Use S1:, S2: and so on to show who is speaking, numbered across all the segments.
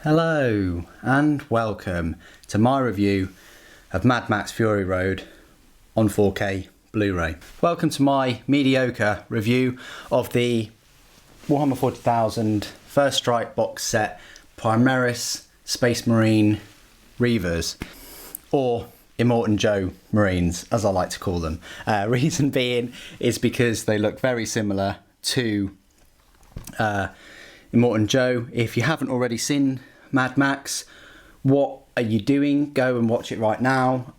S1: Hello and welcome to my review of Mad Max Fury Road on 4K Blu-ray. Welcome to my mediocre review of the Warhammer 40,000 First Strike box set Primaris Space Marine Reivers, or Immortan Joe Marines as I like to call them. Reason being is because they look very similar to Immortan Joe. If you haven't already seen Mad Max, what are you doing? Go and watch it right now.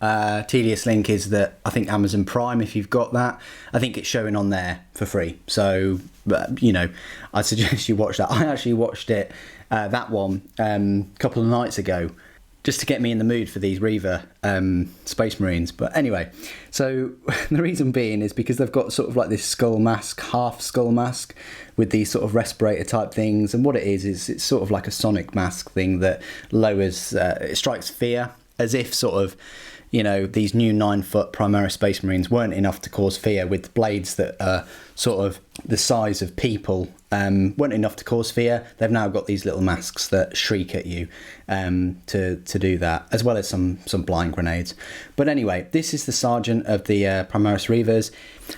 S1: Tedious link is that I think Amazon Prime, if you've got that, I think it's showing on there for free. So, I suggest you watch that. I actually watched it, that one, a couple of nights ago, just to get me in the mood for these Reaver Space Marines. But anyway, so the reason being is because they've got sort of like this skull mask, half skull mask, with these sort of respirator type things. And what it is it's sort of like a sonic mask thing that lowers, it strikes fear, as if sort of, these new 9-foot Primaris Space Marines weren't enough to cause fear, with blades that are sort of the size of people, weren't enough to cause fear. They've now got these little masks that shriek at you to do that, as well as some blind grenades. But anyway, this is the Sergeant of the Primaris Reivers.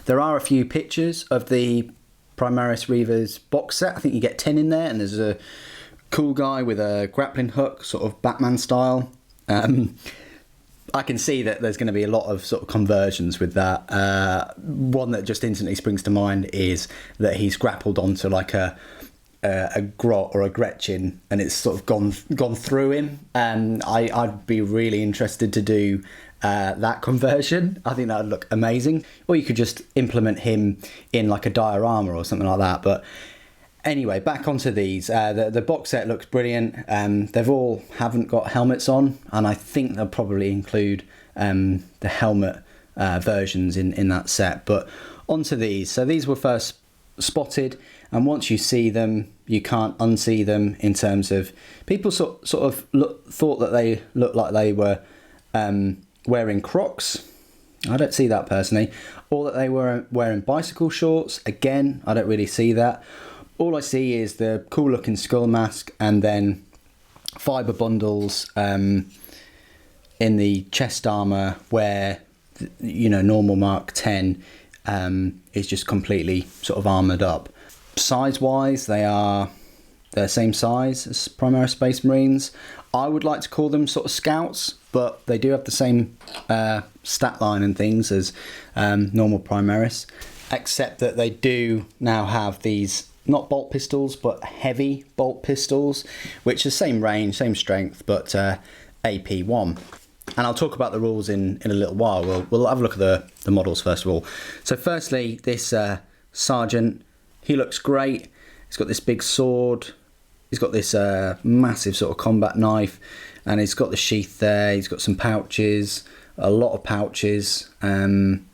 S1: There are a few pictures of the Primaris Reivers box set. I think you get 10 in there, and there's a cool guy with a grappling hook, sort of Batman style. I can see that there's going to be a lot of sort of conversions with that. One that just instantly springs to mind is that he's grappled onto like a grot or a Gretchen, and it's sort of gone through him. And I'd be really interested to do that conversion. I think that would look amazing. Or you could just implement him in like a diorama or something like that. But anyway, back onto these. The box set looks brilliant. They've all haven't got helmets on, and I think they'll probably include the helmet versions in that set. But onto these. So these were first spotted, and once you see them, you can't unsee them. In terms of people sort of thought that they looked like they were wearing Crocs. I don't see that personally. Or that they were wearing bicycle shorts. Again, I don't really see that. All I see is the cool looking skull mask, and then fibre bundles in the chest armour where, normal Mark 10 is just completely sort of armoured up. Size wise, they're the same size as Primaris Space Marines. I would like to call them sort of scouts, but they do have the same stat line and things as normal Primaris, except that they do now have these, not bolt pistols, but heavy bolt pistols, which is same range, same strength, but AP1. And I'll talk about the rules in a little while. We'll have a look at the models first of all. So firstly, this Sergeant, he looks great. He's got this big sword. He's got this massive sort of combat knife, and he's got the sheath there. He's got some pouches, a lot of pouches, and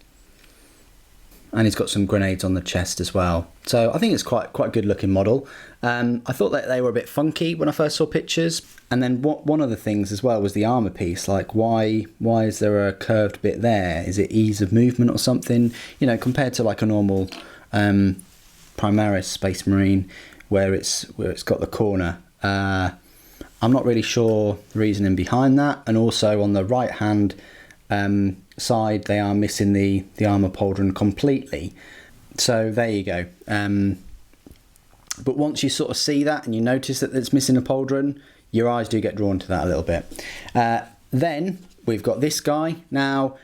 S1: he's got some grenades on the chest as well. So I think it's quite a good looking model. I thought that they were a bit funky when I first saw pictures. And then one of the things as well was the armour piece. Like, why is there a curved bit there? Is it ease of movement or something? Compared to like a normal Primaris Space Marine where it's got the corner. I'm not really sure the reasoning behind that. And also on the right hand side, they are missing the armour pauldron completely. So there you go. But once you sort of see that and you notice that it's missing a pauldron, your eyes do get drawn to that a little bit. Then we've got this guy. Now,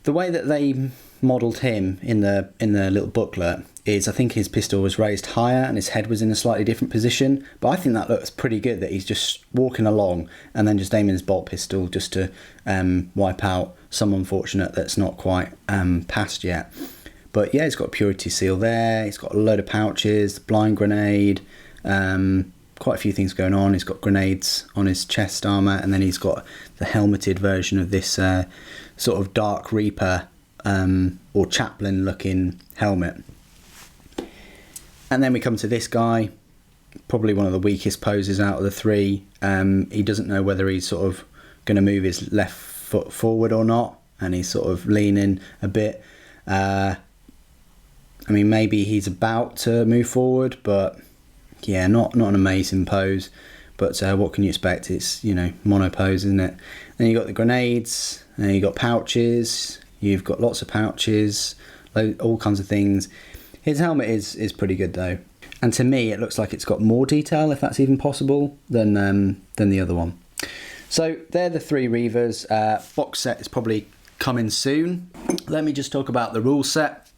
S1: the way that they modelled him in the little booklet is, I think his pistol was raised higher and his head was in a slightly different position. But I think that looks pretty good, that he's just walking along and then just aiming his bolt pistol just to wipe out some unfortunate that's not quite passed yet. But yeah, he's got a purity seal there. He's got a load of pouches, blind grenade, quite a few things going on. He's got grenades on his chest armour, and then he's got the helmeted version of this sort of Dark Reaper or Chaplain looking helmet. And then we come to this guy, probably one of the weakest poses out of the three. He doesn't know whether he's sort of going to move his left foot forward or not, and he's sort of leaning a bit. Maybe he's about to move forward, but yeah, not an amazing pose. but what can you expect? It's, you know, monopose, isn't it? Then you got the grenades, and you got pouches. You've got lots of pouches, all kinds of things. His helmet is pretty good though, and to me it looks like it's got more detail, if that's even possible, than the other one. So they're the 3 Reivers. Box set is probably coming soon. Let me just talk about the rule set,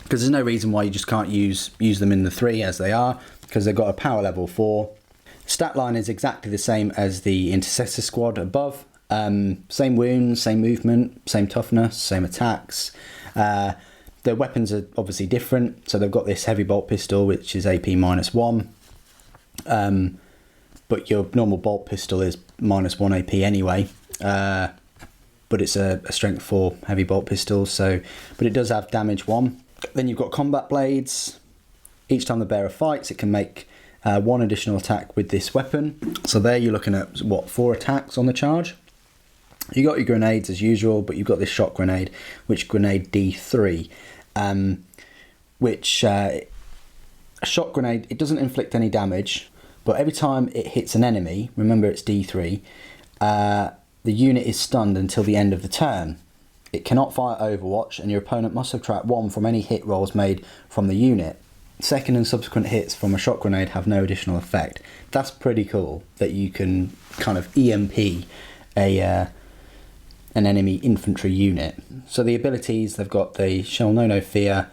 S1: because there's no reason why you just can't use them in the 3 as they are, because they've got a power level 4. Stat line is exactly the same as the Intercessor squad above. Same wounds, same movement, same toughness, same attacks. Their weapons are obviously different. So they've got this heavy bolt pistol, which is AP -1. But your normal bolt pistol is -1 AP anyway. But it's a strength 4 heavy bolt pistol. But it does have damage 1. Then you've got combat blades. Each time the bearer fights, it can make 1 additional attack with this weapon. So there you're looking at, what, 4 attacks on the charge. You got your grenades as usual, but you've got this shock grenade, which grenade D3, which a shock grenade, it doesn't inflict any damage, but every time it hits an enemy, remember it's D3, the unit is stunned until the end of the turn. It cannot fire Overwatch, and your opponent must subtract 1 from any hit rolls made from the unit. Second and subsequent hits from a shock grenade have no additional effect. That's pretty cool, that you can kind of EMP an enemy infantry unit. So the abilities, they've got the Shall Know No Fear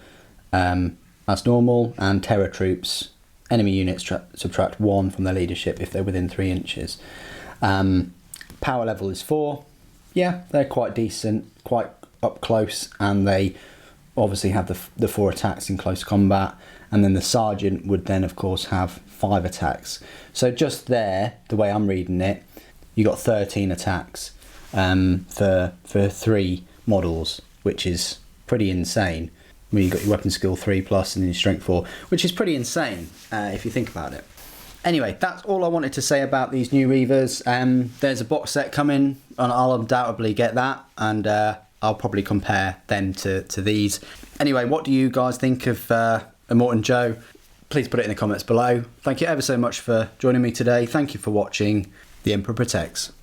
S1: as normal, and Terror Troops. Enemy units subtract 1 from their leadership if they're within 3 inches. Power level is 4. Yeah, they're quite decent, quite up close, and they obviously have the 4 attacks in close combat. And then the Sergeant would then, of course, have 5 attacks. So just there, the way I'm reading it, you got 13 attacks for 3 models, which is pretty insane. I mean, you've got your weapon skill 3+ and your strength 4, which is pretty insane if you think about it. Anyway, that's all I wanted to say about these new Reivers. There's a box set coming, and I'll undoubtedly get that, and I'll probably compare them to these. Anyway, what do you guys think of Immortan Joe? Please put it in the comments below. Thank you ever so much for joining me today. Thank you for watching. The Emperor Protects.